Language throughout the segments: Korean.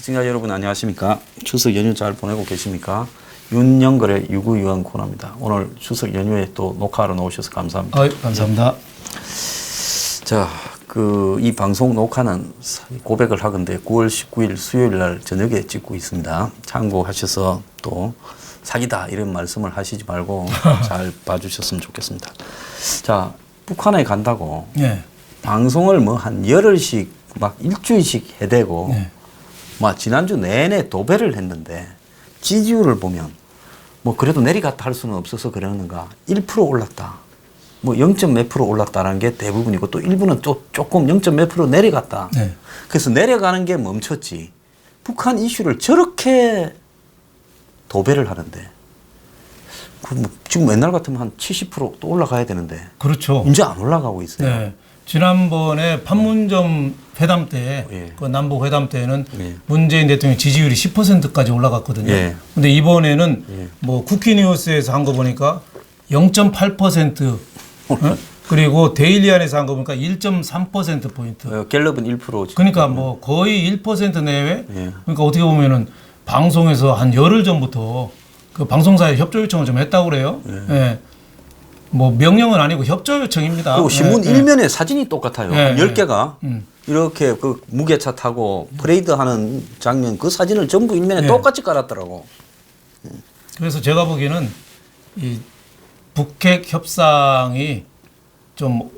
시청자 여러분 안녕하십니까? 추석 연휴 잘 보내고 계십니까? 윤영걸의 유구유한 코너입니다. 오늘 추석 연휴에 또 녹화하러 나오셔서 감사합니다. 감사합니다. 자, 이 방송 녹화는 고백을 하건대 9월 19일 수요일 날 저녁에 찍고 있습니다. 참고하셔서 또 사기다 이런 말씀을 하시지 말고 잘 봐주셨으면 좋겠습니다. 자, 북한에 간다고 방송을 뭐 한 열흘씩 막 일주일씩 해대고 막 지난주 내내 도배를 했는데 지지율을 보면 뭐 그래도 내리갔다 할 수는 없어서 그러는가 1% 올랐다. 뭐 0. 몇 % 올랐다는 게 대부분이고 또 일부는 조금 0. 몇 % 내려갔다. 그래서 내려가는 게 멈췄지. 북한 이슈를 저렇게 도배를 하는데 뭐 지금 옛날 같으면 한 70% 또 올라가야 되는데 그렇죠. 이제 안 올라가고 있어요. 네. 지난번에 판문점 회담 때, 그 남북 회담 때는 문재인 대통령 지지율이 10%까지 올라갔거든요. 근데 이번에는 뭐 쿠키뉴스에서 한 거 보니까 0.8% 그리고 데일리 안에서 한 거 보니까 1.3%포인트. 갤럽은 1%. 그러니까 뭐 거의 1% 내외. 그러니까 어떻게 보면은 방송에서 한 열흘 전부터 그 방송사에 협조 요청을 좀 했다고 그래요. 뭐 명령은 아니고 협조 요청입니다. 그리고 신문 일면에 사진이 똑같아요. 10개가 이렇게 그 무게차 타고 퍼레이드 하는 장면 그 사진을 전부 일면에 똑같이 깔았더라고. 그래서 제가 보기에는 이 북핵 협상이 좀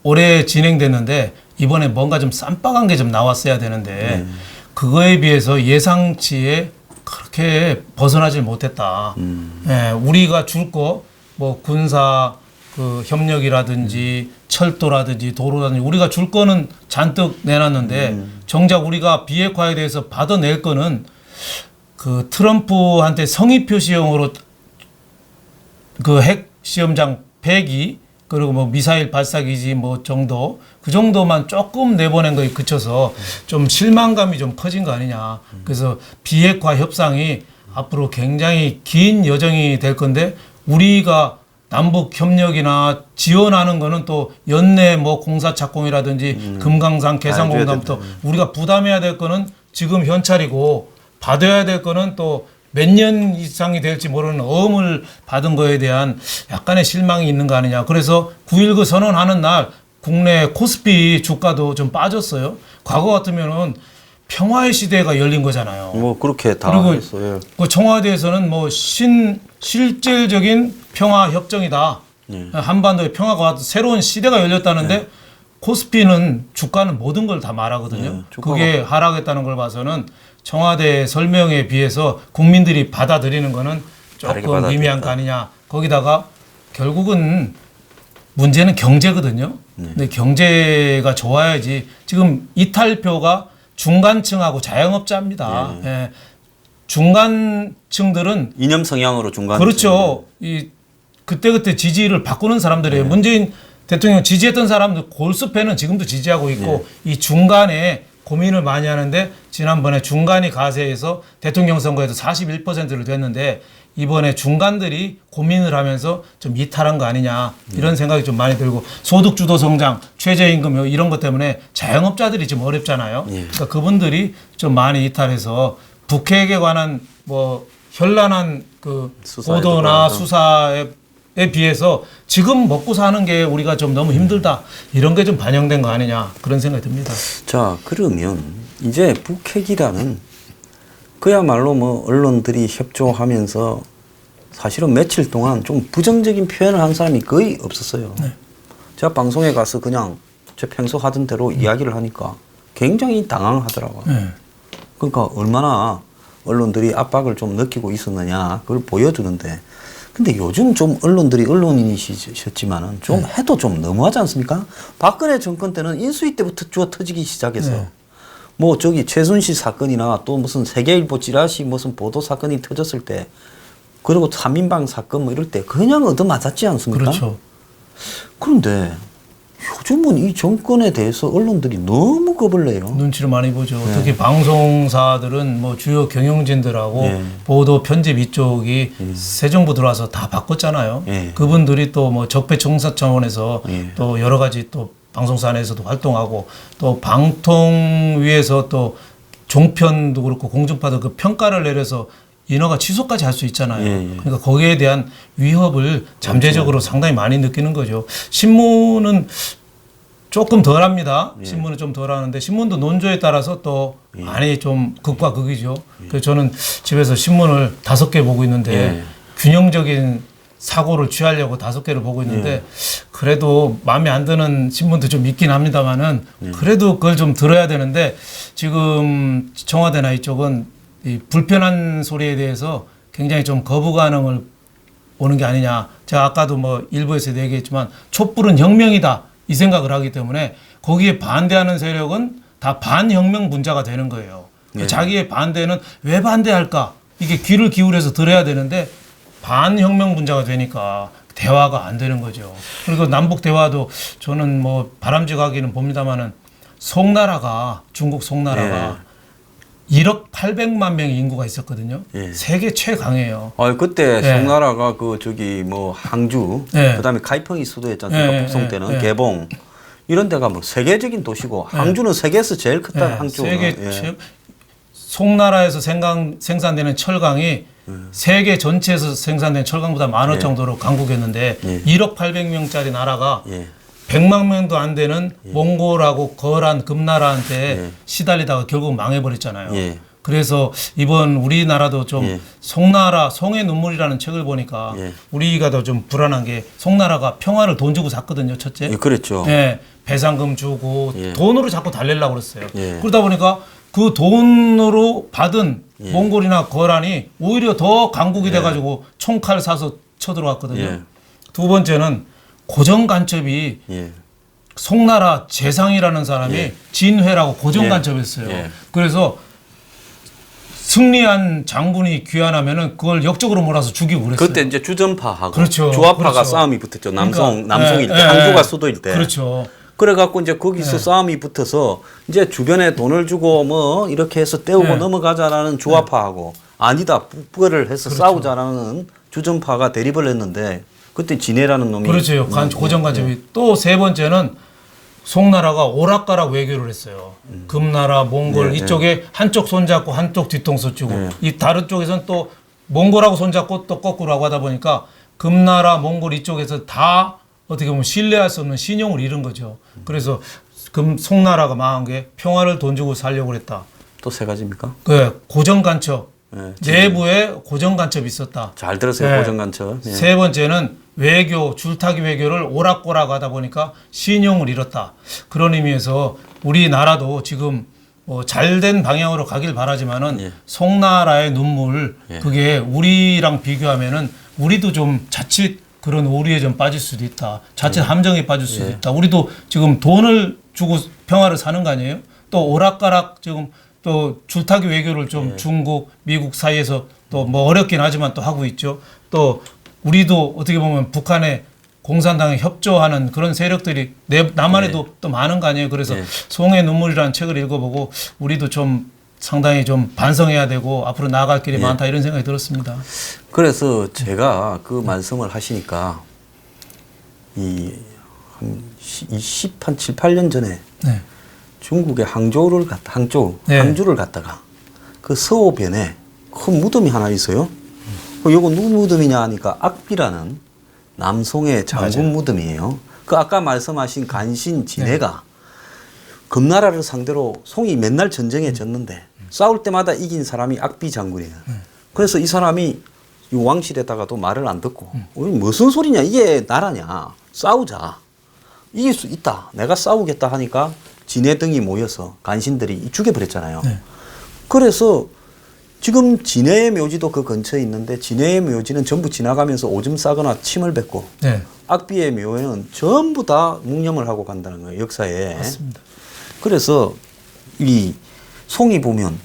오래 진행됐는데 이번에 뭔가 좀 쌈박한 게 좀 나왔어야 되는데 그거에 비해서 예상치에 그렇게 벗어나질 못했다. 우리가 줄 거 뭐 군사 그 협력이라든지 철도라든지 도로라든지 우리가 줄 거는 잔뜩 내놨는데 정작 우리가 비핵화에 대해서 받아낼 거는 그 트럼프한테 성의 표시용으로 그 핵 시험장 폐기 그리고 뭐 미사일 발사기지 뭐 정도 그 정도만 조금 내보낸 거에 그쳐서 좀 실망감이 좀 커진 거 아니냐. 그래서 비핵화 협상이 앞으로 굉장히 긴 여정이 될 건데 우리가 남북 협력이나 지원하는 거는 또 연내 뭐 공사 착공이라든지 금강산 개성공단부터 우리가 부담해야 될 거는 지금 현찰이고 받아야 될 거는 또 몇 년 이상이 될지 모르는 어음을 받은 거에 대한 약간의 실망이 있는 거 아니냐. 그래서 9.19 선언하는 날 국내 코스피 주가도 좀 빠졌어요. 과거 같으면은 평화의 시대가 열린 거잖아요. 뭐 그렇게 다 그리고 했어요. 그 청와대에서는 뭐 실질적인 평화 협정이다. 한반도의 평화가 와서 새로운 시대가 열렸다는데 코스피는 주가는 모든 걸 다 말하거든요. 그게 하락했다는 걸 봐서는 청와대 설명에 비해서 국민들이 받아들이는 거는 조금 미미한 거 아니냐. 거기다가 결국은 문제는 경제거든요. 근데 경제가 좋아야지. 지금 이탈표가 중간층하고 자영업자입니다. 중간층들은 이념 성향으로 중간. 그렇죠. 이 그때그때 지지를 바꾸는 사람들이에요. 문재인 대통령 지지했던 사람들 골수패는 지금도 지지하고 있고 이 중간에 고민을 많이 하는데 지난번에 중간이 가세해서 대통령 선거에도 41%를 됐는데 이번에 중간들이 고민을 하면서 좀 이탈한 거 아니냐 이런 생각이 좀 많이 들고 소득주도 성장, 최저임금 이런 것 때문에 자영업자들이 좀 어렵잖아요. 그러니까 그분들이 좀 많이 이탈해서 북핵에 관한 뭐 현란한 그 보도나 수사에 비해서 지금 먹고 사는 게 우리가 좀 너무 힘들다 이런 게 좀 반영된 거 아니냐 그런 생각이 듭니다. 자, 그러면 이제 북핵이라는 그야말로 뭐 언론들이 협조하면서 사실은 며칠 동안 좀 부정적인 표현을 한 사람이 거의 없었어요. 제가 방송에 가서 그냥 제 평소 하던 대로 이야기를 하니까 굉장히 당황하더라고요. 그러니까 얼마나 언론들이 압박을 좀 느끼고 있었느냐 그걸 보여주는데 근데 요즘 좀 언론인이셨지만은 좀 해도 좀 너무하지 않습니까? 박근혜 정권 때는 인수위 때부터 주어 터지기 시작해서 뭐 저기 최순실 사건이나 또 무슨 세계일보 찌라시 무슨 보도 사건이 터졌을 때 그리고 3인방 사건 뭐 이럴 때 그냥 얻어맞았지 않습니까? 그렇죠. 그런데 요즘은 이 정권에 대해서 언론들이 너무 겁을 내요. 눈치를 많이 보죠. 특히 방송사들은 뭐 주요 경영진들하고 보도 편집 이쪽이 새 정부 들어와서 다 바꿨잖아요. 그분들이 또 뭐 적폐청사 차원에서 또 여러 가지 또 방송사 안에서도 활동하고 또 방통위에서 또 종편도 그렇고 공중파도 그 평가를 내려서 인허가 취소까지 할 수 있잖아요. 그러니까 거기에 대한 위협을 잠재적으로 상당히 많이 느끼는 거죠. 신문은 조금 덜합니다. 신문은 좀 덜하는데 신문도 논조에 따라서 또 많이 좀 극과 극이죠. 그래서 저는 집에서 신문을 5개 보고 있는데 균형적인 사고를 취하려고 5개를 보고 있는데 그래도 마음에 안 드는 신문도 좀 있긴 합니다만은 그래도 그걸 좀 들어야 되는데 지금 청와대나 이쪽은 이 불편한 소리에 대해서 굉장히 좀 거부감을 오는 게 아니냐. 제가 아까도 뭐 일부에서 얘기했지만 촛불은 혁명이다. 이 생각을 하기 때문에 거기에 반대하는 세력은 다 반혁명 분자가 되는 거예요. 자기의 반대는 왜 반대할까? 이게 귀를 기울여서 들어야 되는데 반혁명 분자가 되니까 대화가 안 되는 거죠. 그리고 남북 대화도 저는 뭐 바람직하기는 봅니다만은 송나라가 중국 송나라가 1억 800만 명의 인구가 있었거든요. 세계 최강이에요. 그때 송나라가 그 저기 뭐 항주, 그다음에 가이펑이 수도였지 않습니까? 북송 때는 개봉 이런 데가 뭐 세계적인 도시고 항주는 세계에서 제일 크다. 항주. 송나라에서 생산되는 철강이 세계 전체에서 생산된 철강보다 많을 정도로 강국이었는데 1억 800명짜리 나라가 100만 명도 안 되는 몽골하고 거란 금나라한테 시달리다가 결국 망해버렸잖아요. 그래서 이번 우리나라도 좀 송나라 송의 눈물이라는 책을 보니까 우리가 더 좀 불안한 게 송나라가 평화를 돈 주고 샀거든요. 첫째. 그렇죠. 배상금 주고 돈으로 자꾸 달래려고 그랬어요. 그러다 보니까 그 돈으로 받은 몽골이나 거란이 오히려 더 강국이 돼가지고 총칼 사서 쳐들어왔거든요. 두 번째는 고정 간첩이 송나라 재상이라는 사람이 진회라고 고정 간첩했어요. 그래서 승리한 장군이 귀환하면은 그걸 역적으로 몰아서 죽이고 그랬어요. 그때 이제 주전파하고 그렇죠. 조합파가 싸움이 붙었죠. 남송일 때, 항주가 수도일 때. 그렇죠. 그래갖고 이제 거기서 싸움이 붙어서 이제 주변에 돈을 주고 뭐 이렇게 해서 떼우고 넘어가자라는 조합파하고 아니다 북벌을 해서 싸우자라는 주전파가 대립을 했는데 그때 진해라는 놈이 그렇죠. 고정 간첩이 또 세 번째는 송나라가 오락가락 외교를 했어요. 금나라, 몽골 이쪽에 한쪽 손잡고 한쪽 뒤통수 주고 이 다른 쪽에서는 또 몽골하고 손잡고 또 거꾸로 하고 하다 보니까 금나라, 몽골 이쪽에서 다 어떻게 보면 신뢰할 수 없는 신용을 잃은 거죠. 그래서 송나라가 망한 게 평화를 돈 주고 살려고 그랬다. 또 세 가지입니까? 고정 간첩. 내부에 고정 간첩이 있었다. 잘 들으세요. 고정 간첩. 세 번째는 외교, 줄타기 외교를 오락고락 하다 보니까 신용을 잃었다. 그런 의미에서 우리나라도 지금 잘된 방향으로 가길 바라지만은 송나라의 눈물 그게 우리랑 비교하면은 우리도 좀 자칫 그런 오류에 좀 빠질 수도 있다. 자칫 함정에 빠질 수도 있다. 우리도 지금 돈을 주고 평화를 사는 거 아니에요? 또 오락가락 지금 또 줄타기 외교를 좀 중국, 미국 사이에서 또 뭐 어렵긴 하지만 또 하고 있죠. 또 우리도 어떻게 보면 북한에 공산당에 협조하는 그런 세력들이 남한에도 또 많은 거 아니에요. 그래서 송의 눈물이라는 책을 읽어보고 우리도 좀 상당히 좀 반성해야 되고 앞으로 나아갈 길이 많다 이런 생각이 들었습니다. 그래서 제가 그 말씀을 하시니까 한 7, 8년 전에 중국의 항주를 갔다가 그 서호변에 큰 무덤이 하나 있어요. 요거 누구 무덤이냐 하니까 악비라는 남송의 장군 무덤이에요. 그 아까 말씀하신 간신 진해가 금나라를 상대로 송이 맨날 전쟁에 졌는데 싸울 때마다 이긴 사람이 악비 장군이에요. 그래서 이 사람이 이 왕실에다가도 말을 안 듣고 무슨 소리냐 이게 나라냐 싸우자 이길 수 있다 내가 싸우겠다 하니까 진해 등이 모여서 간신들이 죽여버렸잖아요. 그래서 지금 진해의 묘지도 그 근처에 있는데 진해의 묘지는 전부 지나가면서 오줌 싸거나 침을 뱉고 악비의 묘에는 전부 다 묵념을 하고 간다는 거예요. 역사에. 맞습니다. 그래서 이 송이 보면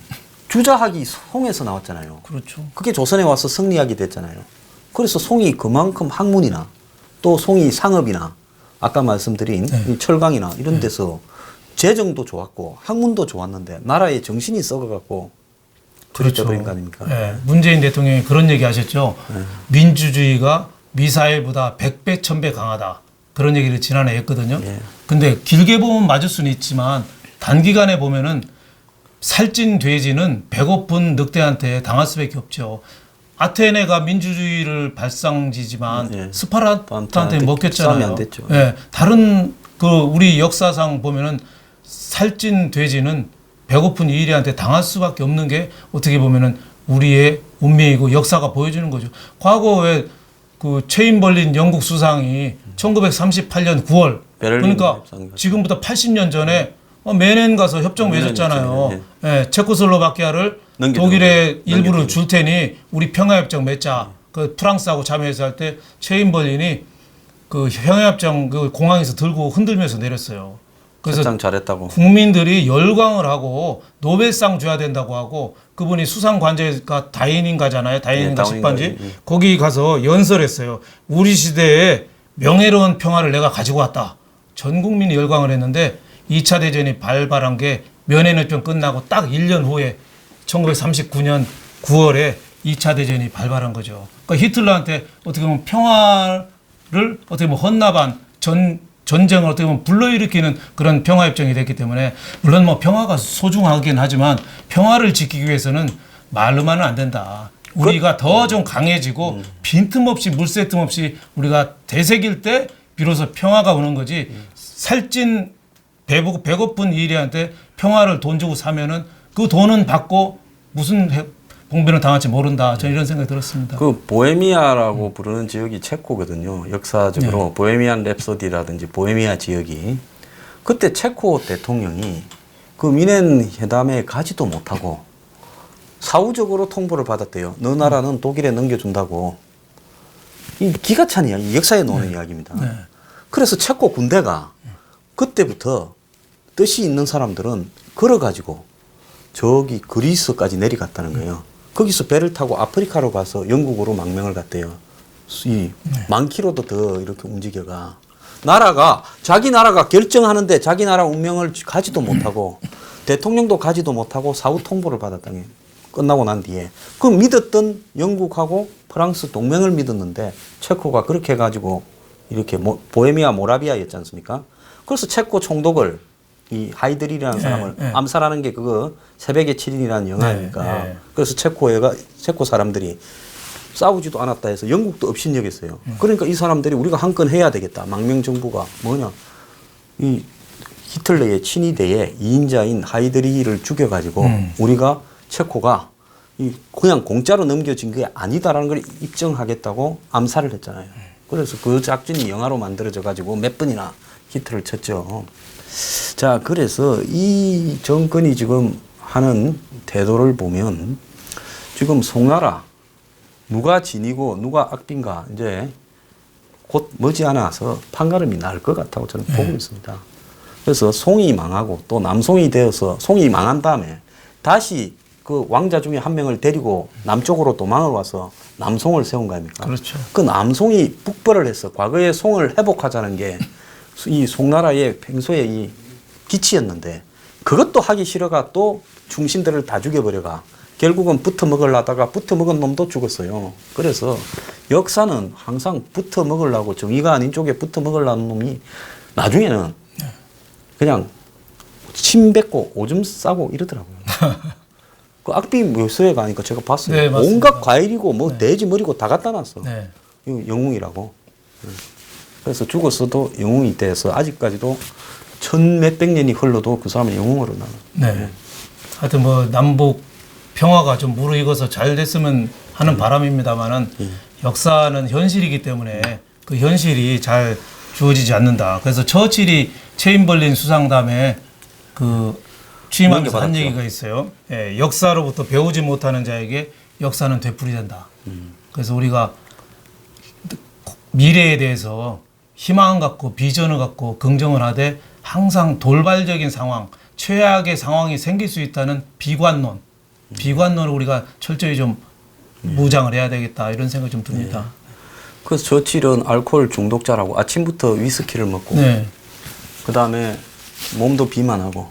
주자학이 송에서 나왔잖아요. 그렇죠. 그게 조선에 와서 승리하게 됐잖아요. 그래서 송이 그만큼 학문이나 또 송이 상업이나 아까 말씀드린 이 철강이나 이런 데서 재정도 좋았고 학문도 좋았는데 나라의 정신이 썩어갖고 그렇죠. 버린 거 아닙니까? 문재인 대통령이 그런 얘기 하셨죠. 민주주의가 미사일보다 100배, 1000배 강하다. 그런 얘기를 지난해 했거든요. 근데 길게 보면 맞을 수는 있지만 단기간에 보면은 살찐 돼지는 배고픈 늑대한테 당할 수밖에 없죠. 아테네가 민주주의를 발상지지만 예. 스파르타한테 싸움이 먹혔잖아요. 안 됐죠. 예, 다른 그 우리 역사상 보면은 살찐 돼지는 배고픈 이리한테 당할 수밖에 없는 게 어떻게 보면은 우리의 운명이고 역사가 보여주는 거죠. 과거에 그 체인벌린 영국 수상이 1938년 9월 베를린 그러니까 협상. 지금부터 80년 전에 메넨 가서 협정 메넨 맺었잖아요. 협정이네. 예, 체코슬로바키아를 독일의 일부를 줄 테니 우리 평화협정 맺자. 그 프랑스하고 자매해서 할 때 체인벌린이 그 평화협정 그 공항에서 들고 흔들면서 내렸어요. 그래서 협상 잘했다고. 국민들이 열광을 하고 노벨상 줘야 된다고 하고 그분이 수상 관제가 다이닝가잖아요. 다이닝가 네, 식반지. 다이닝가, 예. 거기 가서 연설했어요. 우리 시대에 명예로운 평화를 내가 가지고 왔다. 전 국민이 열광을 했는데 2차 대전이 발발한 게 면회협정 끝나고 딱 1년 후에 1939년 9월에 2차 대전이 발발한 거죠. 그러니까 히틀러한테 어떻게 보면 평화를 어떻게 보면 헌납한 전쟁을 어떻게 보면 불러일으키는 그런 평화협정이 됐기 때문에 물론 뭐 평화가 소중하긴 하지만 평화를 지키기 위해서는 말로만은 안 된다. 우리가 더 좀 강해지고 빈틈없이 물새틈 없이 우리가 되새길 때 비로소 평화가 오는 거지. 살찐 배고픈 이리한테 평화를 돈 주고 사면은 그 돈은 받고 무슨 봉변을 당할지 모른다. 저는 이런 생각이 들었습니다. 그 보헤미아라고 부르는 지역이 체코거든요. 역사적으로 보헤미안 랩소디라든지 보헤미아 지역이 그때 체코 대통령이 그 미넨 회담에 가지도 못하고 사후적으로 통보를 받았대요. 너 나라는 독일에 넘겨준다고. 이 기가 찬 이야기, 역사에 나오는 이야기입니다. 네. 그래서 체코 군대가 그때부터 뜻이 있는 사람들은 걸어가지고 저기 그리스까지 내려갔다는 거예요. 거기서 배를 타고 아프리카로 가서 영국으로 망명을 갔대요. 이 만 킬로도 더 이렇게 움직여가. 나라가 자기 나라가 결정하는데 자기 나라 운명을 가지도 못하고 대통령도 가지도 못하고 사후 통보를 받았다는 게 끝나고 난 뒤에 그 믿었던 영국하고 프랑스 동맹을 믿었는데 체코가 그렇게 해가지고 이렇게 보헤미아 모라비아였지 않습니까? 그래서 체코 총독을 이 하이드리라는 사람을 암살하는 게 그거 새벽의 7인이라는 영화니까. 그래서 체코 사람들이 싸우지도 않았다 해서 영국도 업신여겼어요. 그러니까 이 사람들이 우리가 한 건 해야 되겠다. 망명 정부가 뭐냐. 이 히틀러의 친위대의 2인자인 하이드리히를 죽여가지고 우리가 체코가 그냥 공짜로 넘겨진 게 아니다라는 걸 입증하겠다고 암살을 했잖아요. 그래서 그 작전이 영화로 만들어져 가지고 몇 번이나 히트를 쳤죠. 자, 그래서 이 정권이 지금 하는 태도를 보면 지금 송나라 누가 진이고 누가 악빈가 이제 곧 머지않아서 판가름이 날 것 같다고 저는 보고 있습니다. 그래서 송이 망하고 또 남송이 되어서 송이 망한 다음에 다시 그 왕자 중에 한 명을 데리고 남쪽으로 도망을 와서 남송을 세운 거 아닙니까? 그렇죠. 그 남송이 북벌을 해서 과거의 송을 회복하자는 게 이 송나라의 평소의 이 기치였는데 그것도 하기 싫어가 또 중신들을 다 죽여버려가 결국은 붙어 먹으려다가 붙어 먹은 놈도 죽었어요. 그래서 역사는 항상 붙어 먹으려고 정의가 아닌 쪽에 붙어 먹으려는 놈이 나중에는 그냥 침 뱉고 오줌 싸고 이러더라고요. 그 악비 묘소에 가니까 제가 봤어요. 네, 온갖 과일이고 뭐 돼지 머리고 다 갖다 놨어. 네. 이거 영웅이라고. 그래서 죽었어도 영웅이 돼서 아직까지도 천 몇백 년이 흘러도 그 사람은 영웅으로 남아. 네. 하여튼 뭐 남북 평화가 좀 무르익어서 잘 됐으면 하는 바람입니다만은 역사는 현실이기 때문에 그 현실이 잘 주어지지 않는다. 그래서 처칠이 체인벌린 수상담에 그 취임하면서 한 얘기가 있어요. 예, 역사로부터 배우지 못하는 자에게 역사는 되풀이된다. 그래서 우리가 미래에 대해서 희망을 갖고 비전을 갖고 긍정을 하되 항상 돌발적인 상황, 최악의 상황이 생길 수 있다는 비관론을 우리가 철저히 좀 무장을 해야 되겠다 이런 생각이 좀 듭니다. 그래서 저칠은 알코올 중독자라고 아침부터 위스키를 먹고 그다음에 몸도 비만하고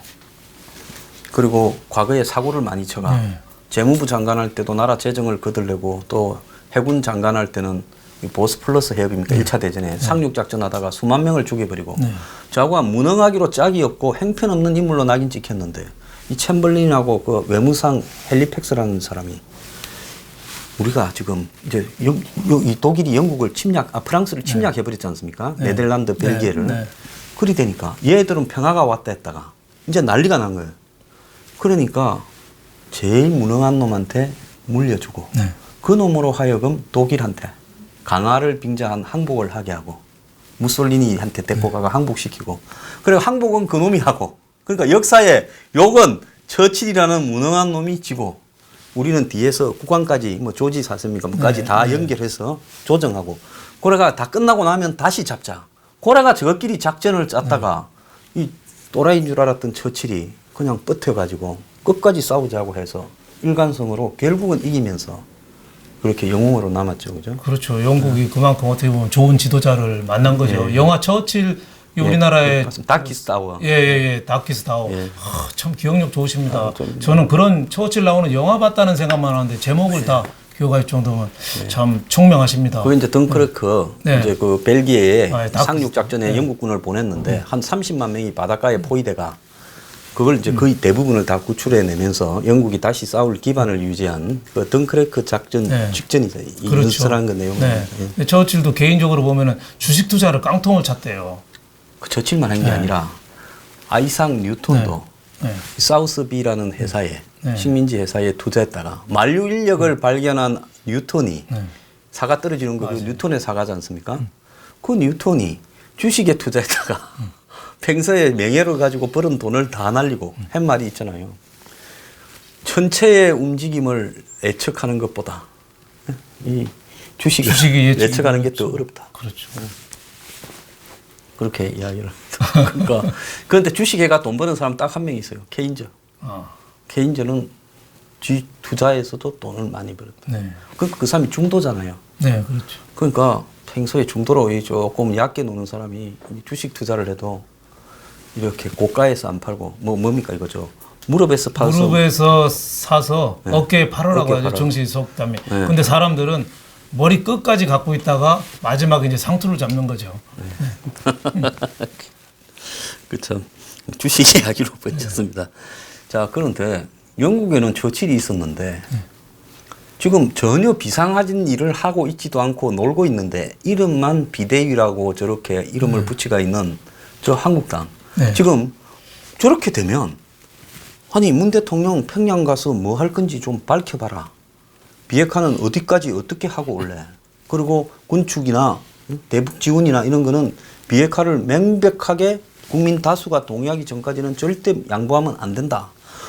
그리고 과거에 사고를 많이 쳐가 재무부 장관 할 때도 나라 재정을 거들내고 또 해군 장관 할 때는 보스플러스 해협입니까? 1차 대전에 상륙작전 하다가 수만 명을 죽여버리고 저하고는 무능하기로 짝이 없고 행편없는 인물로 낙인 찍혔는데 이 챔벌린하고 그 외무상 헬리팩스라는 사람이 우리가 지금 이제 이 독일이 영국을 프랑스를 침략해 버렸지 않습니까? 네. 네덜란드, 벨기에를. 네. 그리 되니까 얘들은 평화가 왔다 했다가 이제 난리가 난 거예요. 그러니까 제일 무능한 놈한테 물려주고 네. 그 놈으로 하여금 독일한테 강화를 빙자한 항복을 하게 하고 무솔리니한테 데리고 가가 항복시키고 그리고 항복은 그 놈이 하고 그러니까 역사에 욕은 처칠이라는 무능한 놈이 지고 우리는 뒤에서 국왕까지 뭐 조지 사슴이가 뭐까지 네, 다 네. 연결해서 조정하고 고래가 다 끝나고 나면 다시 잡자. 고래가 저것끼리 작전을 짰다가 이 또라이인 줄 알았던 처칠이 그냥 버텨가지고 끝까지 싸우자고 해서 일관성으로 결국은 이기면서 그렇게 영웅으로 남았죠, 그죠? 그렇죠. 영국이 그만큼 어떻게 보면 좋은 지도자를 만난 거죠. 영화 처칠 이 우리나라의 다키스타워. 예예예 다키스타워. 예. 참 기억력 좋으십니다. 좀- 저는 그런 처칠 나오는 영화 봤다는 생각만 하는데 제목을 다 기억할 정도면 참 총명하십니다. 그 이제 덩크르크 네. 이제 그 벨기에에 아, 예, 상륙 작전에 네. 영국군을 보냈는데 한 30만 명이 바닷가에 포위대가 그걸 이제 거의 대부분을 다 구출해내면서 영국이 다시 싸울 기반을 유지한 그 덩크르크 작전 네. 직전이죠. 이 그렇죠. 연설한 그 내용은. 네. 예. 근데 처칠도 개인적으로 보면은 주식 투자를 깡통을 찼대요. 그 저칠만 한 게 네. 아니라 아이삭 뉴턴도 네. 사우스비라는 회사에 네. 식민지 회사에 투자했다가 만류 인력을 발견한 뉴턴이 네. 사과 떨어지는 거 그 뉴턴의 사과지 않습니까? 그 뉴턴이 주식에 투자했다가 평소에 명예를 가지고 벌은 돈을 다 날리고 한 말이 있잖아요. 전체의 움직임을 예측하는 것보다 이 주식을 주식이 예측하는 게 더 어렵다. 그렇죠. 그렇게 이야기를 합니다. 그러니까 그런데 주식회가 돈 버는 사람 딱 한 명 있어요. 케인저. 아, 케인저는 투자에서도 돈을 많이 벌었다. 네. 그 사람이 중도잖아요. 네, 그렇죠. 그러니까 평소에 중도로 조금 얕게 노는 사람이 주식 투자를 해도 이렇게 고가에서 안 팔고 뭡니까 이거죠. 무릎에서 파서 무릎에서 사서 네. 어깨에 팔으라고 어깨에 하죠. 팔아라. 정시 속담에. 네. 근데 사람들은 머리 끝까지 갖고 있다가 마지막에 이제 상투를 잡는 거죠. 그참 주식 이야기로 번졌습니다. 자 그런데 영국에는 처칠이 있었는데 지금 전혀 비상하진 일을 하고 있지도 않고 놀고 있는데 이름만 비대위라고 저렇게 이름을 붙이가 있는 저 한국당 네. 지금 저렇게 되면 아니 문 대통령 평양 가서 뭐 할 건지 좀 밝혀봐라. 비핵화는 어디까지 어떻게 하고 올래? 그리고 군축이나 대북 지원이나 이런 거는 비핵화를 명백하게 국민 다수가 동의하기 전까지는 절대 양보하면 안 된다.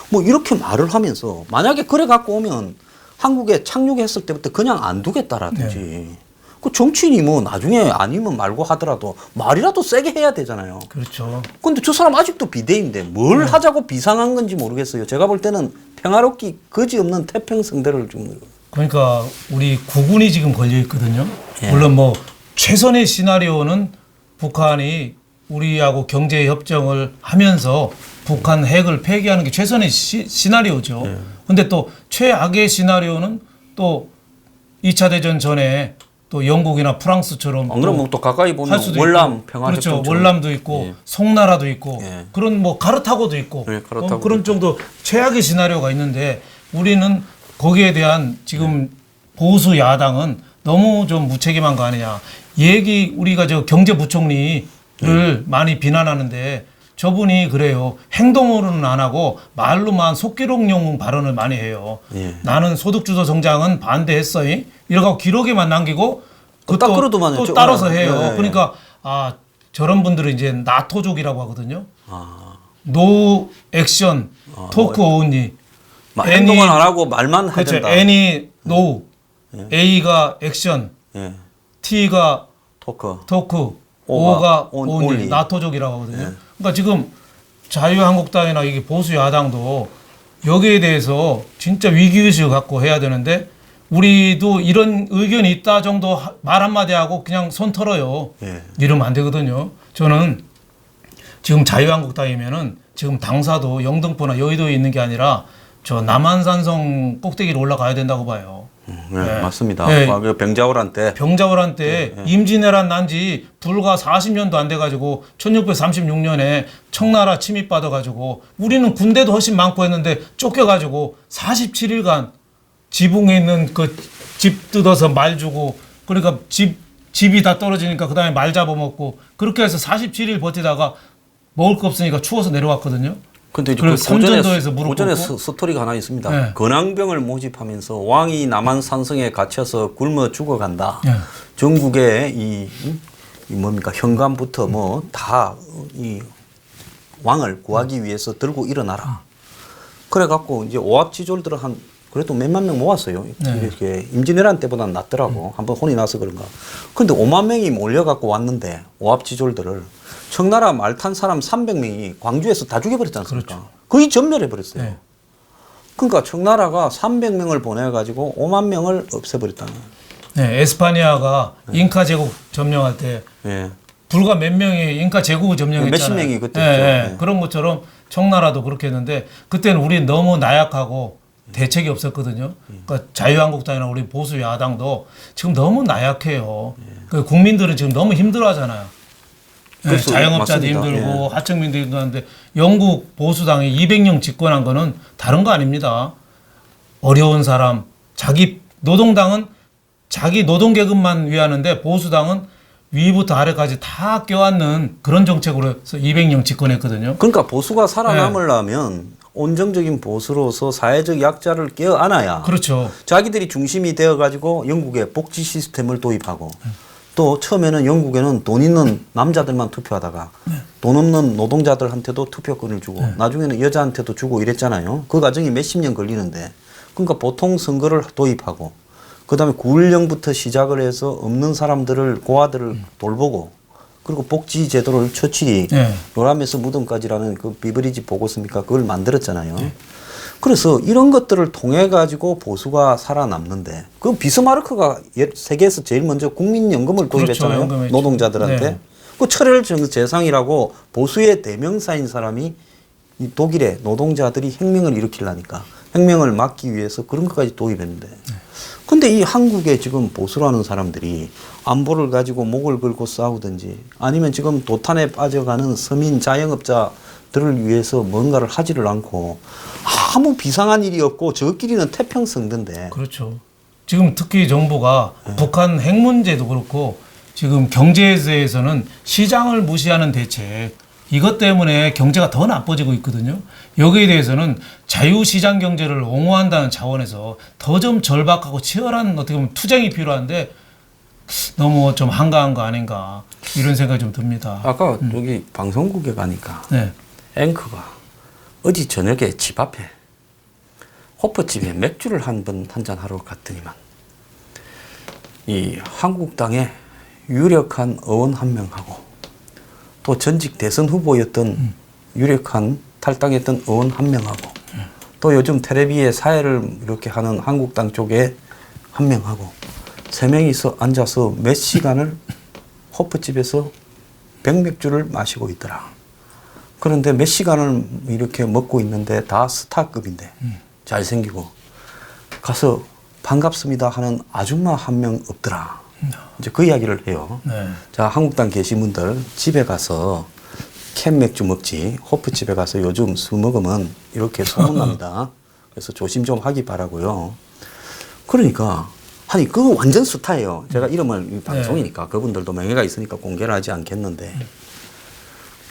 뭐 이렇게 말을 하면서 만약에 그래 갖고 오면 한국에 착륙했을 때부터 그냥 안 두겠다라든지 그 정치인이 뭐 나중에 아니면 말고 하더라도 말이라도 세게 해야 되잖아요. 그렇죠. 근데 저 사람 아직도 비대위인데 뭘 하자고 비상한 건지 모르겠어요. 제가 볼 때는 평화롭기 거지없는 태평성대를 좀 그러니까 우리 국군이 지금 걸려 있거든요. 예. 물론 뭐 최선의 시나리오는 북한이 우리하고 경제 협정을 하면서 북한 핵을 폐기하는 게 최선의 시나리오죠. 예. 근데 또 최악의 시나리오는 또 2차 대전 전에 또 영국이나 프랑스처럼 안 그러면 또 가까이 보면 할 수도 월남 있고, 평화협정처럼. 그렇죠. 월남도 있고 예. 송나라도 있고 예. 그런 뭐 가르타고도 있고 네, 가르타고도 그런 정도 최악의 시나리오가 있는데 우리는 거기에 대한 지금 보수 야당은 너무 좀 무책임한 거 아니냐. 우리가 저 경제부총리를 많이 비난하는데 저분이 그래요. 행동으로는 안 하고 말로만 속기록용 발언을 많이 해요. 예. 나는 소득주도 성장은 반대했어. 이러고 기록에만 남기고 딱 그러더만요. 또 저- 따라서 해요. 예, 예. 그러니까 저런 분들은 이제 나토족이라고 하거든요. 아, 노 액션 토크 온리. 막 행동은 안 하고 말만 해야 그렇죠. 된다. N이 노, A가 액션, 예. T가 토크. 토크, O가 O가 only. 온리. 나토족이라고 하거든요. 예. 그러니까 지금 자유한국당이나 이게 보수 야당도 여기에 대해서 진짜 위기의식을 갖고 해야 되는데 우리도 이런 의견이 있다 정도 말 한마디 하고 그냥 손 털어요. 예. 이러면 안 되거든요. 저는 지금 자유한국당이면은 지금 당사도 영등포나 여의도에 있는 게 아니라 저 남한산성 꼭대기로 올라가야 된다고 봐요. 네, 맞습니다. 네. 그 병자호란 때 병자호란 때 임진왜란 난지 불과 40년도 안 돼가지고 1636년에 청나라 침입받아가지고 우리는 군대도 훨씬 많고 했는데 쫓겨가지고 47일간 지붕에 있는 그 집 뜯어서 말 주고 그러니까 집이 다 떨어지니까 그 다음에 말 잡아먹고 그렇게 해서 47일 버티다가 먹을 거 없으니까 추워서 내려왔거든요. 근데 이제 그리고 그 고전에, 삼전도에서 무릎 고전에 꿇고. 스토리가 하나 있습니다. 네. 건왕병을 모집하면서 왕이 남한 산성에 갇혀서 굶어 죽어간다. 네. 전국의 이 뭡니까 현관부터 뭐 다 이 왕을 구하기 위해서 들고 일어나라. 그래갖고 이제 오합지졸들을 한 그래도 몇만 명 모았어요. 네. 이렇게 임진왜란 때보다는 낫더라고. 한번 혼이 나서 그런가. 근데 5만 명이 몰려갖고 왔는데 오합지졸들을 청나라 말 탄 사람 300명이 광주에서 다 죽여버렸지 않습니까? 그렇죠. 거의 전멸해버렸어요. 네. 그러니까 청나라가 300명을 보내가지고 5만 명을 없애버렸다는 거예요. 네, 에스파니아가 잉카 제국 점령할 때 예. 불과 몇 명이 잉카 제국을 점령했잖아요. 몇십 명이 그때 예, 했죠. 예. 네. 그런 것처럼 청나라도 그렇게 했는데 그때는 우리 너무 나약하고 대책이 없었거든요. 그러니까 자유한국당이나 우리 보수 야당도 지금 너무 나약해요. 그 국민들은 지금 너무 힘들어하잖아요. 예, 그렇죠. 자영업자도 맞습니다. 힘들고 하청민도 힘들었는데 영국 보수당이 200년 집권한 거는 다른 거 아닙니다. 어려운 사람, 자기 노동당은 자기 노동계급만 위하는데 보수당은 위부터 아래까지 다 껴안는 그런 정책으로 해서 200년 집권했거든요. 그러니까 보수가 살아남으려면 온정적인 보수로서 사회적 약자를 껴안아야 그렇죠. 자기들이 중심이 되어가지고 영국의 복지 시스템을 도입하고 또 처음에는 영국에는 돈 있는 남자들만 투표하다가 돈 없는 노동자들한테도 투표권을 주고 나중에는 여자한테도 주고 이랬잖아요. 그 과정이 몇십 년 걸리는데 그러니까 보통 선거를 도입하고 그다음에 구을령부터 시작을 해서 없는 사람들을 고아들을 돌보고 그리고 복지 제도를 처치기 요람에서 무덤까지라는 그 비브리지 보고서입니까 그걸 만들었잖아요. 그래서 이런 것들을 통해 가지고 보수가 살아남는데 그 비스마르크가 세계에서 제일 먼저 국민연금을 도입했잖아요. 그렇죠, 노동자들한테. 네. 그 철혈 재상이라고 보수의 대명사인 사람이 이 독일의 노동자들이 혁명을 일으키려니까 혁명을 막기 위해서 그런 것까지 도입했는데 근데 이 한국에 지금 보수라는 사람들이 안보를 가지고 목을 걸고 싸우든지 아니면 지금 도탄에 빠져가는 서민 자영업자들을 위해서 뭔가를 하지를 않고 아무 비상한 일이 없고 저끼리는 태평성던데. 그렇죠. 지금 특히 정부가 북한 핵 문제도 그렇고 지금 경제에 대해서는 시장을 무시하는 대책 이것 때문에 경제가 더 나빠지고 있거든요. 여기에 대해서는 자유시장 경제를 옹호한다는 차원에서 더 좀 절박하고 치열한 어떻게 보면 투쟁이 필요한데 너무 좀 한가한 거 아닌가 이런 생각이 좀 듭니다. 아까 여기 방송국에 가니까 네. 앵커가 어제 저녁에 집 앞에 호퍼집에 맥주를 한 잔 하러 갔더니만 이 한국당의 유력한 의원 한 명하고 또 전직 대선 후보였던 유력한 탈당했던 의원 한 명하고 또 요즘 텔레비에 사회를 이렇게 하는 한국당 쪽에 한 명하고 세 명이서 앉아서 몇 시간을 호프집에서 백맥주를 마시고 있더라. 그런데 몇 시간을 이렇게 먹고 있는데 다 스타급인데 잘생기고 가서 반갑습니다 하는 아줌마 한 명 없더라. 이제 그 이야기를 해요. 네. 자, 한국당 계신 분들 집에 가서 캔 맥주 먹지 호프집에 가서 요즘 술 먹으면 이렇게 소문납니다. 그래서 조심 좀 하기 바라고요. 그러니까 아니 그거 완전 스타예요. 제가 이름을 이 방송이니까 그분들도 명예가 있으니까 공개를 하지 않겠는데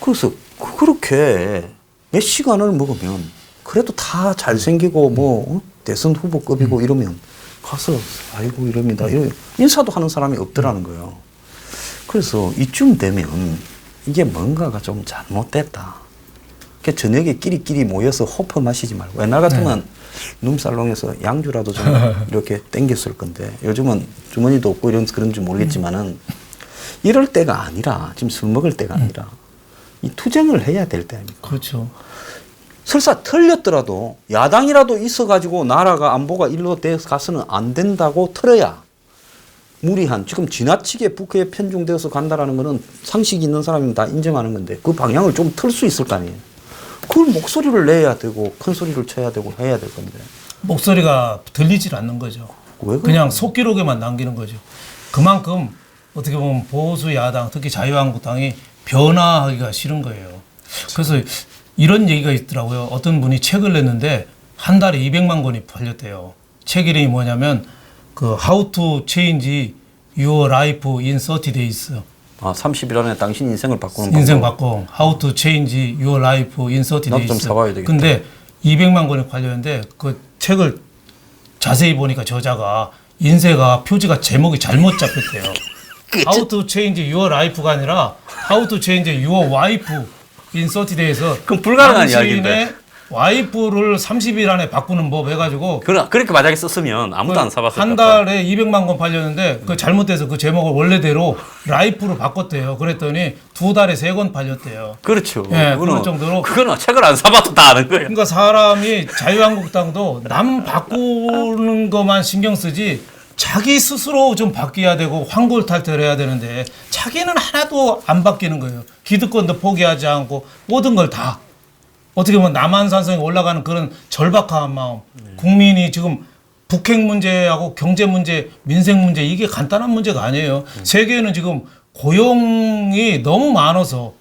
그래서 그렇게 몇 시간을 먹으면 그래도 다 잘생기고 뭐 대선 후보급이고 이러면 가서 아이고 이럽니다. 인사도 하는 사람이 없더라는 거예요. 그래서 이쯤 되면 이게 뭔가가 좀 잘못됐다. 그러니까 저녁에 끼리끼리 모여서 호퍼 마시지 말고 옛날 같으면 룸살롱에서 양주라도 좀 이렇게 땡겼을 건데 요즘은 주머니도 없고 그런지 모르겠지만은 이럴 때가 아니라 지금 술 먹을 때가 아니라 이 투쟁을 해야 될 때 아닙니까? 그렇죠. 설사 틀렸더라도 야당이라도 있어가지고 나라가 안보가 일로 가서는 안 된다고 틀어야 무리한 지금 지나치게 북해에 편중되어서 간다라는 거는 상식 있는 사람이면 다 인정하는 건데 그 방향을 좀 틀 수 있을 거 아니에요. 그걸 목소리를 내야 되고 큰 소리를 쳐야 되고 해야 될 건데 목소리가 들리질 않는 거죠. 왜 그냥 속기록에만 남기는 거죠. 그만큼 어떻게 보면 보수 야당, 특히 자유한국당이 변화하기가 싫은 거예요. 그래서 이런 얘기가 있더라고요. 어떤 분이 책을 냈는데 한 달에 200만 권이 팔렸대요. 책 이름이 뭐냐면 그 How to Change Your Life in 30 Days. 30일 안에 당신 인생을 바꾸는 인생 방법. 바꿔. How to Change Your Life in 30 나도 Days. 좀 사봐야 되겠다. 근데 200만 권이 팔렸는데 그 책을 자세히 보니까 저자가 인쇄가 표지가 제목이 잘못 잡혔대요. How to Change Your Life가 아니라 How to Change Your Wife in 30 Days에서 그럼 불가능한 이야기인데. 당신의 와이프를 30일 안에 바꾸는 법 해가지고 그렇게 만약에 썼으면 아무도 안 사봤을 한 거야. 달에 200만 권 팔렸는데 그 잘못돼서 그 제목을 원래대로 라이프로 바꿨대요. 그랬더니 2달에 3권 팔렸대요. 그렇죠. 예, 그럴 정도로. 그거는 책을 안 사봐도 다 아는 거예요. 그러니까 사람이 자유한국당도 남 바꾸는 것만 신경 쓰지 자기 스스로 좀 바뀌어야 되고 환골탈태를 해야 되는데 자기는 하나도 안 바뀌는 거예요. 기득권도 포기하지 않고 모든 걸 다. 어떻게 보면 남한산성에 올라가는 그런 절박한 마음. 국민이 지금 북핵 문제하고 경제 문제, 민생 문제 이게 간단한 문제가 아니에요. 세계에는 지금 고용이 너무 많아서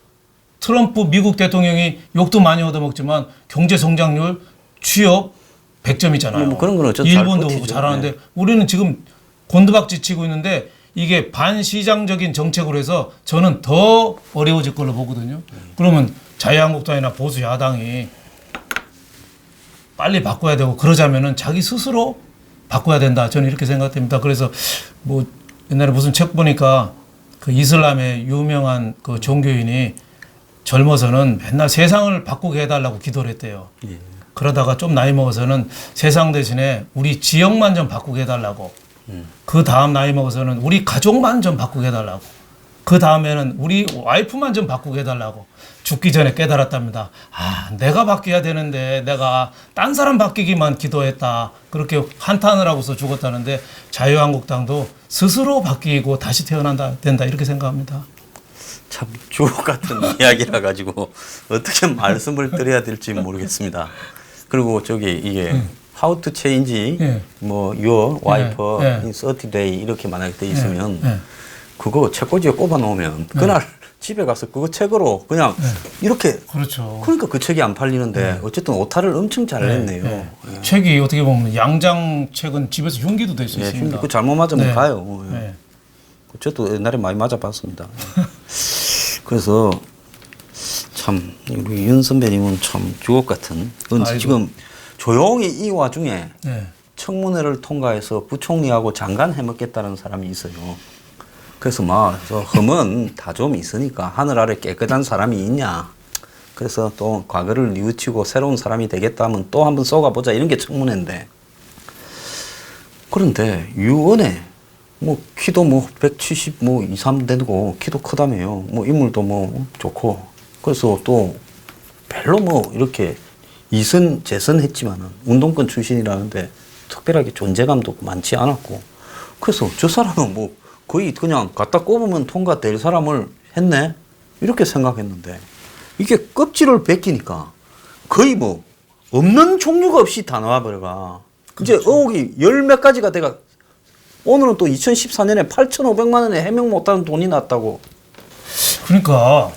트럼프 미국 대통령이 욕도 많이 얻어먹지만 경제 성장률, 취업 100점이잖아요. 뭐 그런 건 어쨌든 잘 일본도 버티죠. 그렇고 잘하는데 우리는 지금 곤두박질 치고 있는데 이게 반시장적인 정책으로 해서 저는 더 어려워질 걸로 보거든요. 그러면 자유한국당이나 보수 야당이 빨리 바꿔야 되고 그러자면은 자기 스스로 바꿔야 된다. 저는 이렇게 생각됩니다. 그래서 뭐 옛날에 무슨 책 보니까 그 이슬람의 유명한 그 종교인이 젊어서는 맨날 세상을 바꾸게 해달라고 기도를 했대요. 예. 그러다가 좀 나이 먹어서는 세상 대신에 우리 지역만 좀 바꾸게 해달라고. 그 다음 나이 먹어서는 우리 가족만 좀 바꾸게 해달라고. 그 다음에는 우리 와이프만 좀 바꾸게 해달라고. 죽기 전에 깨달았답니다. 아, 내가 바뀌어야 되는데 내가 딴 사람 바뀌기만 기도했다. 그렇게 한탄을 하고서 죽었다는데 자유한국당도 스스로 바뀌고 다시 태어난다 된다 이렇게 생각합니다. 참 주옥 같은 이야기라 가지고 어떻게 말씀을 드려야 될지 모르겠습니다. 그리고 이게 How to change 예. 뭐 your wife 예. in 30 day 이렇게 만약에 돼 있으면 예. 그거 책꽂이에 꼽아 놓으면 그날 집에 가서 그거 책으로 그냥 이렇게 그렇죠. 그러니까 그 책이 안 팔리는데 어쨌든 오타를 엄청 잘 냈네요. 예. 책이 어떻게 보면 양장 책은 집에서 흉기도 될 수 예, 있습니다. 그 잘못 맞으면 네. 가요. 예. 네. 저도 옛날에 많이 맞아봤습니다. 그래서 참 우리 윤 선배님은 참 주옥 같은. 아이고. 지금 조용히 이 와중에 네. 청문회를 통과해서 부총리하고 장관 해먹겠다는 사람이 있어요. 그래서 막 흠은 다 좀 있으니까 하늘 아래 깨끗한 사람이 있냐. 그래서 또 과거를 뉘우치고 새로운 사람이 되겠다 하면 또 한번 쏘가보자 이런 게 청문회인데. 그런데 유언에 뭐 키도 뭐 170 뭐 2, 3 되고 키도 크다며요. 뭐 인물도 뭐 좋고. 그래서 또 별로 뭐 이렇게 이선 재선했지만은 운동권 출신이라는데 특별하게 존재감도 많지 않았고. 그래서 저 사람은 뭐 거의 그냥 갖다 꼽으면 통과될 사람을 했네 이렇게 생각했는데 이게 껍질을 벗기니까 거의 뭐 없는 종류가 없이 다 나와버려가. 이제 의혹이 열 몇 가지가 돼가. 오늘은 또 2014년에 8,500만 원에 해명 못하는 돈이 났다고. 그러니까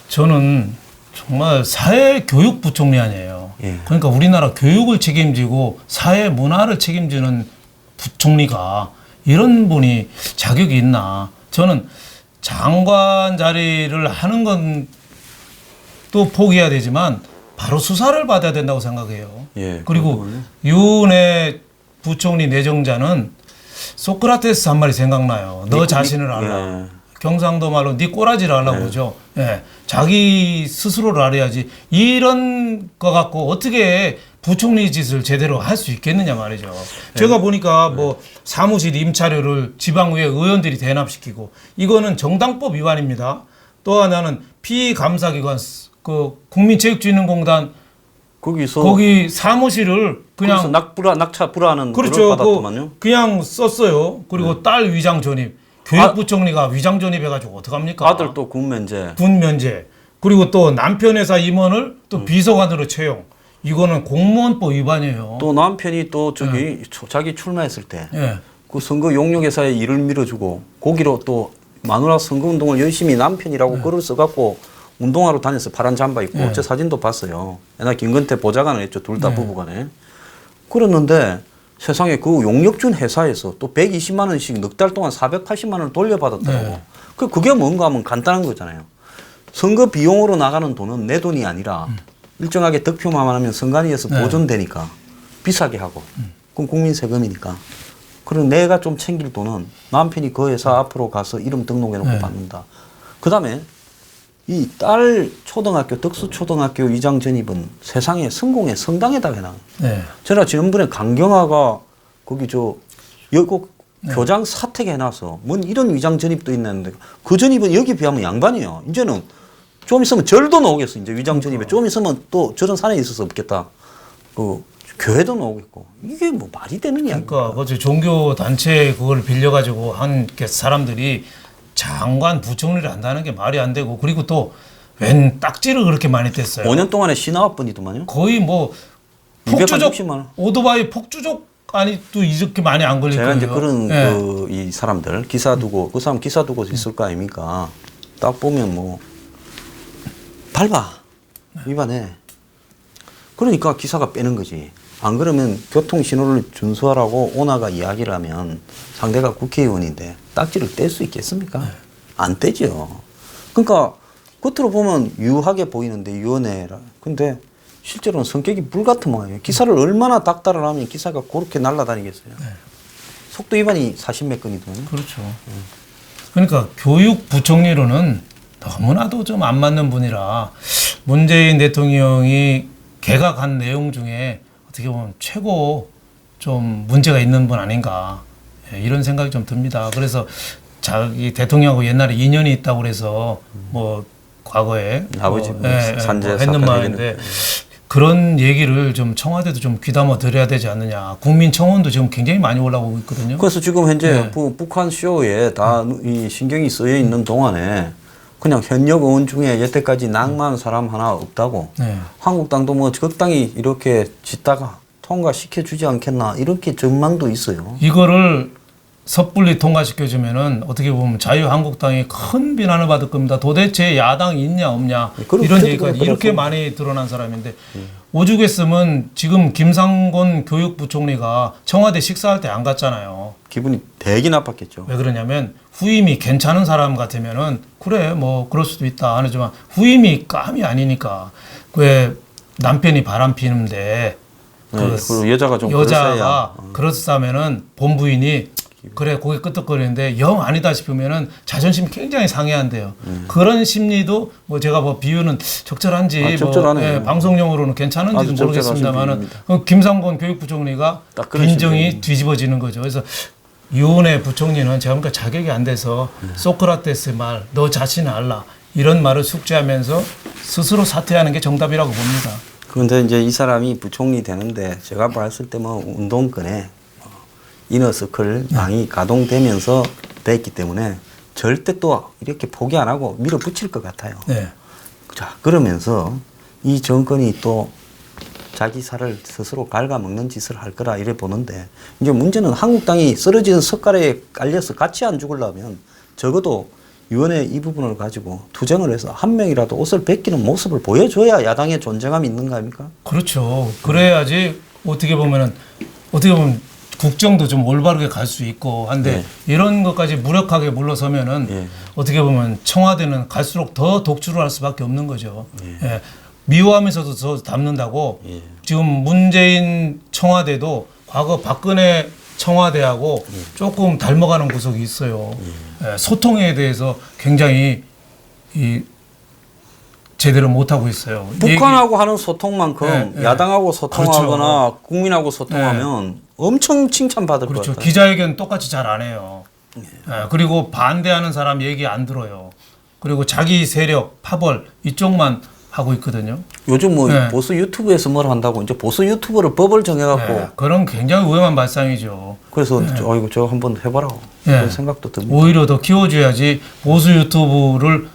저는 정말 사회교육부총리 아니에요. 예. 그러니까 우리나라 교육을 책임지고 사회 문화를 책임지는 부총리가 이런 분이 자격이 있나. 저는 장관 자리를 하는 건 또 포기해야 되지만 바로 수사를 받아야 된다고 생각해요. 예, 그리고 윤의 부총리 내정자는 소크라테스 한 말이 생각나요. 너 자신을 알라. 예. 경상도 말로 네 꼬라지를 알라고 그러죠. 예. 자기 스스로를 알아야지. 이런 거 갖고 어떻게 부총리 짓을 제대로 할 수 있겠느냐 말이죠. 제가 보니까 뭐 사무실 임차료를 지방의회 의원들이 대납시키고 이거는 정당법 위반입니다. 또 하나는 피감사기관 그 국민체육진흥공단 거기서 거기 사무실을 그냥 낙차 불하는 그렇죠. 받았더만요. 그냥 썼어요. 그리고 딸 위장 전입. 교육부총리가 위장 전입해가지고 어떡합니까? 아들 또 군 면제. 군 면제. 그리고 또 남편 회사 임원을 또 비서관으로 채용. 이거는 공무원법 위반이에요. 또 남편이 또 저기 자기 출마했을 때 예. 그 선거 용역회사에 일을 밀어주고 거기로 또 마누라 선거운동을 열심히 남편이라고 글을 써갖고 운동하러 다녔어요. 파란 잠바 입고. 제 사진도 봤어요. 옛날 김건태 보좌관을 했죠. 둘 다 부부간에. 그랬는데 세상에 그 용역 준 회사에서 또 120만 원씩 넉 달 동안 480만 원을 돌려받았더라고. 그게 뭔가 하면 간단한 거잖아요. 선거 비용으로 나가는 돈은 내 돈이 아니라 일정하게 득표만 하면 선관위에서 보존되니까 비싸게 하고 그럼 국민 세금이니까 그리고 내가 좀 챙길 돈은 남편이 그 회사 앞으로 가서 이름 등록해놓고 받는다. 그 다음에 이 딸 초등학교 덕수초등학교 위장 전입은 세상에 성공의 성당에다 해놔. 제가 지난번에 강경화가 거기 저 여고 교장 사택해놔서 뭔 이런 위장 전입도 있는데 그 전입은 여기 비하면 양반이에요. 이제는 좀 있으면 절도 나오겠어. 이제 위장 전입에 좀 있으면 또 저런 산에 있어서 없겠다. 그 교회도 나오겠고 이게 뭐 말이 되는 이야기. 그러니까 어제 종교 단체 그걸 빌려가지고 한 사람들이 장관 부총리를 한다는 게 말이 안 되고 그리고 또 웬 딱지를 그렇게 많이 뗐어요. 5년 동안에 신화뿐이더만요. 거의 뭐 260만 원. 오토바이 폭주족 아니 또 이렇게 많이 안 걸릴 제가 거예요. 이제 그런 그 이 사람들 기사 두고 그 사람 기사 두고 있을 거 아닙니까? 딱 보면 뭐 밟아 위반해. 그러니까 기사가 빼는 거지. 안 그러면 교통 신호를 준수하라고 오나가 이야기를 하면 상대가 국회의원인데 딱지를 뗄 수 있겠습니까? 안 떼죠. 그러니까 겉으로 보면 유하게 보이는데 유연해라. 근데 실제로는 성격이 불 같은 모양이에요. 기사를 얼마나 닥달을 하면 기사가 그렇게 날아다니겠어요. 속도 위반이 40몇 건이거든요. 그렇죠. 그러니까 교육부총리로는 너무나도 좀 안 맞는 분이라 문재인 대통령이 개각한 내용 중에 어떻게 보면 최고 좀 문제가 있는 분 아닌가 이런 생각이 좀 듭니다. 그래서 자기 대통령하고 옛날에 인연이 있다고 그래서 뭐 과거에 아버지 산재 뭐 했는 말인데 그런 얘기를 좀 청와대도 좀 귀담아 들어야 되지 않느냐. 국민청원도 지금 굉장히 많이 올라오고 있거든요. 그래서 지금 현재 북한 쇼에 다 이 신경이 쓰여 있는 동안에 그냥 현역 의원 중에 여태까지 낙마한 사람 하나 없다고. 한국당도 뭐 적당히 이렇게 짓다가 통과시켜 주지 않겠나 이렇게 전망도 있어요. 이거를 섣불리 통과시켜주면은 어떻게 보면 자유한국당이 큰 비난을 받을 겁니다. 도대체 야당이 있냐 없냐 이런 얘기까지 이렇게 많이 드러난 사람인데 오죽했으면 지금 김상곤 교육부총리가 청와대 식사할 때 안 갔잖아요. 기분이 되게 나빴겠죠. 왜 그러냐면 후임이 괜찮은 사람 같으면은 그래 뭐 그럴 수도 있다 하지만 후임이 감이 아니니까 왜 남편이 바람 피는데 그리고 여자가 좀 그렇다면은 본부인이 그래 고개 끄덕거리는데 영 아니다 싶으면은 자존심 굉장히 상해한대요. 그런 심리도 뭐 제가 뭐 비유는 적절한지 뭐 방송용으로는 괜찮은지도 모르겠습니다만은 김상곤 교육부총리가 빈정이 뒤집어지는 거죠. 그래서 유은혜 부총리는 제가 보니까 자격이 안 돼서 소크라테스 말 너 자신을 알라 이런 말을 숙지하면서 스스로 사퇴하는 게 정답이라고 봅니다. 그런데 이제 이 사람이 부총리 되는데 제가 봤을 때 뭐 운동권에 이너서클 당이 가동되면서 됐기 때문에 절대 또 이렇게 포기 안 하고 밀어붙일 것 같아요. 자, 그러면서 이 정권이 또 자기 살을 스스로 갉아먹는 짓을 할 거라 이래 보는데 이제 문제는 한국당이 쓰러진 숟가락에 깔려서 같이 안 죽으려면 적어도 위원회 이 부분을 가지고 투쟁을 해서 한 명이라도 옷을 벗기는 모습을 보여줘야 야당의 존재감이 있는 거 아닙니까? 그렇죠. 그래야지 어떻게 보면 국정도 좀 올바르게 갈 수 있고 한데 이런 것까지 무력하게 물러서면은 어떻게 보면 청와대는 갈수록 더 독주를 할 수밖에 없는 거죠. 미워하면서도 더 담는다고 지금 문재인 청와대도 과거 박근혜 청와대하고 조금 닮아가는 구석이 있어요. 소통에 대해서 굉장히 제대로 못하고 있어요. 북한하고 하는 소통만큼 야당하고 소통하거나 국민하고 소통하면 엄청 칭찬받을 것 같아요. 기자회견 똑같이 잘 안 해요. 그리고 반대하는 사람 얘기 안 들어요. 그리고 자기 세력, 파벌 이쪽만 하고 있거든요. 요즘 뭐 보수 유튜브에서 뭘 한다고 이제 보수 유튜버를 법을 정해갖고 그런 굉장히 위험한 발상이죠. 그래서 이거 저 한번 해봐라 그런 생각도 듭니다. 오히려 더 키워줘야지 보수 유튜브를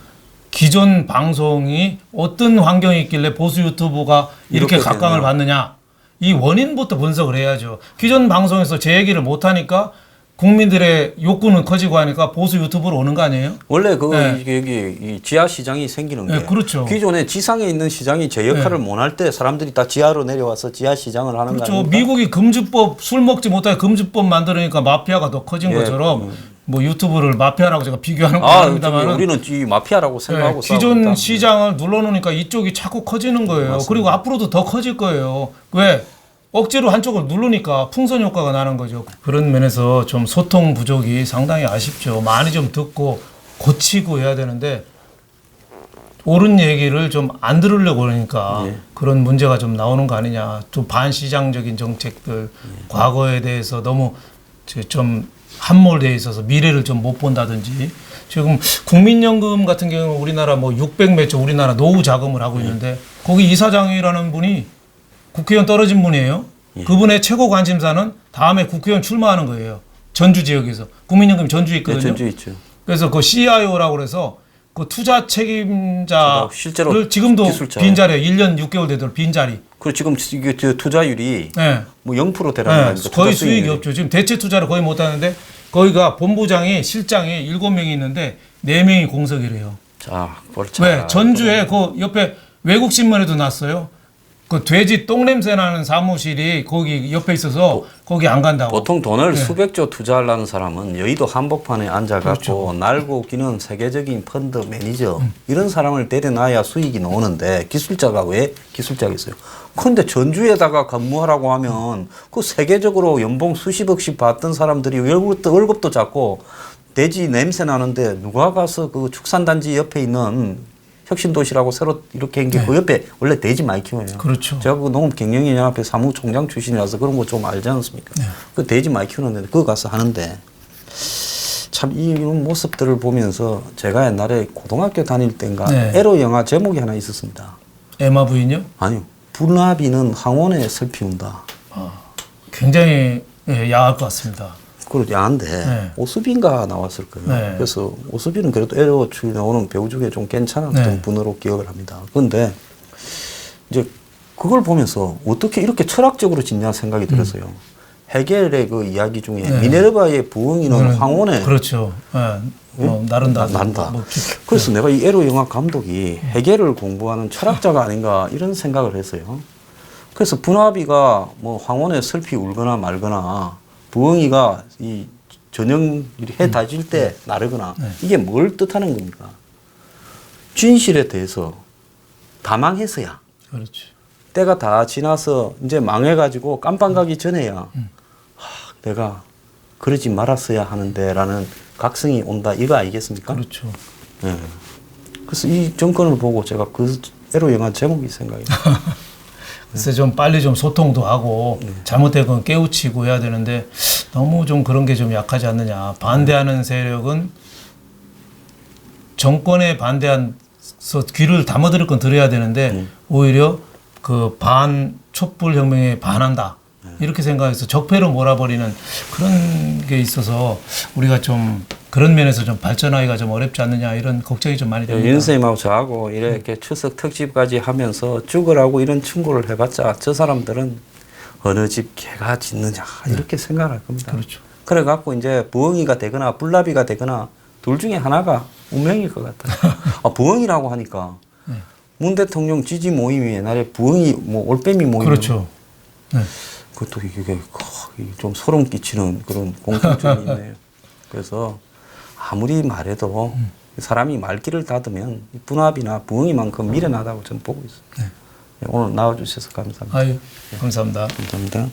기존 방송이 어떤 환경이 있길래 보수 유튜브가 이렇게 이렇게 각광을 되네요. 받느냐. 이 원인부터 분석을 해야죠. 기존 방송에서 제 얘기를 못하니까 국민들의 욕구는 커지고 하니까 보수 유튜브로 오는 거 아니에요? 원래 그 네. 여기 이 지하 시장이 생기는 게 네, 그렇죠. 기존에 지상에 있는 시장이 제 역할을 못 할 때 사람들이 다 지하로 내려와서 지하 시장을 하는 거 그렇죠. 아닙니까? 미국이 금주법 술 먹지 못하게 금주법 만들으니까 마피아가 더 커진 예, 것처럼 뭐 유튜브를 마피아라고 제가 비교하는 건 아, 아닙니다만 우리는 이 마피아라고 생각하고 기존 싸우고 시장을 눌러놓으니까 이쪽이 자꾸 커지는 거예요. 맞습니다. 그리고 앞으로도 더 커질 거예요. 왜? 억지로 한쪽을 누르니까 풍선 효과가 나는 거죠. 그런 면에서 좀 소통 부족이 상당히 아쉽죠. 많이 좀 듣고 고치고 해야 되는데 옳은 얘기를 좀 안 들으려고 그러니까 예. 그런 문제가 좀 나오는 거 아니냐. 좀 반시장적인 정책들, 과거에 대해서 너무 좀 함몰되어 있어서 미래를 좀 못 본다든지. 지금 국민연금 같은 경우는 우리나라 뭐 600몇 조 우리나라 노후 자금을 하고 있는데 거기 이사장이라는 분이 국회의원 떨어진 분이에요. 그분의 최고 관심사는 다음에 국회의원 출마하는 거예요. 전주 지역에서. 국민연금이 전주에 네, 있거든요. 전주 있죠. 그래서 그 CIO라고 그래서 그 투자 책임자를 실제로 지금도 기술자. 빈자리에 1년 6개월 되도록 빈자리. 그리고 지금 이게 저 투자율이 네. 뭐 0% 되라는 네. 거 거의 수익이 없죠. 지금 대체 투자를 거의 못 하는데 거기가 본부장이 실장이 7명이 있는데 4명이 공석이래요. 자, 벌써 왜? 전주에 그 옆에 외국 신문에도 났어요. 그 돼지 똥냄새 나는 사무실이 거기 옆에 있어서 거기 안 간다고. 보통 돈을 네. 수백조 투자하려는 사람은 여의도 한복판에 앉아갖고 그렇죠. 날고 기는 세계적인 펀드 매니저 이런 사람을 데려놔야 수익이 나오는데 기술자가 왜 기술자겠어요? 그런데 전주에다가 근무하라고 하면 그 세계적으로 연봉 수십억씩 받던 사람들이 월급도 작고 돼지 냄새 나는데 누가 가서 그 축산단지 옆에 있는 혁신도시라고 새로 이렇게 한 게 그 옆에 원래 돼지 많이 키워요. 그렇죠. 제가 그 농업경영연합회 사무총장 출신이라서 그런 거 좀 알지 않습니까? 그 돼지 많이 키우는데 그거 가서 하는데 참 이런 모습들을 보면서 제가 옛날에 고등학교 다닐 때인가 네. 에로 영화 제목이 하나 있었습니다. 에마 부인요? 아니요. 불나비는 황혼에 슬피운다. 굉장히 야할 것 같습니다. 그렇지 않은데 네. 오수빈가 나왔을 거예요. 네. 그래서 오수빈은 그래도 에로 출이 나오는 배우 중에 좀 괜찮았던 네. 분으로 기억을 합니다. 그런데 이제 그걸 보면서 어떻게 이렇게 철학적으로 짓냐 생각이 들었어요. 헤겔의 그 이야기 중에 네. 미네르바의 부엉이는 황혼에 그렇죠. 예. 뭐 나른다. 난다. 뭐 그래서 내가 이 에로 영화 감독이 헤겔을 공부하는 철학자가 아닌가 이런 생각을 했어요. 그래서 분화비가 뭐 황혼에 슬피 울거나 말거나 부엉이가 이 저녁 해 다질 때 나르거나 이게 뭘 뜻하는 겁니까? 진실에 대해서 다 망해서야. 그렇죠. 때가 다 지나서 이제 망해가지고 깜빵 가기 전에야 내가 그러지 말았어야 하는데라는 각성이 온다 이거 아니겠습니까? 그렇죠. 예. 그래서 이 정권을 보고 제가 그 에로 영화 제목이 생각이 나요. 그래서 좀 빨리 좀 소통도 하고 잘못된 건 깨우치고 해야 되는데 너무 좀 그런 게 좀 약하지 않느냐. 반대하는 세력은 정권에 반대해서 귀를 담아들을 건 들어야 되는데 오히려 그 촛불 혁명에 반한다. 이렇게 생각해서 적폐로 몰아버리는 그런 게 있어서 우리가 좀 그런 면에서 좀 발전하기가 좀 어렵지 않느냐 이런 걱정이 좀 많이 됩니다. 윤 선생님하고 저하고 이렇게 추석 특집까지 하면서 죽으라고 이런 충고를 해봤자 저 사람들은 어느 집 개가 짖느냐 이렇게 생각할 겁니다. 그렇죠. 그래갖고 이제 부엉이가 되거나 불나비가 되거나 둘 중에 하나가 운명일 것 같아요. 부엉이라고 하니까 문 대통령 지지 모임이 옛날에 부엉이 뭐 올빼미 모임 그렇죠. 네. 그것도 이게 좀 소름 끼치는 그런 공통점이 있네요. 그래서 아무리 말해도 사람이 말귀를 닫으면 분합이나 부엉이만큼 미련하다고 저는 보고 있습니다. 오늘 나와주셔서 감사합니다. 아유, 감사합니다. 감사합니다.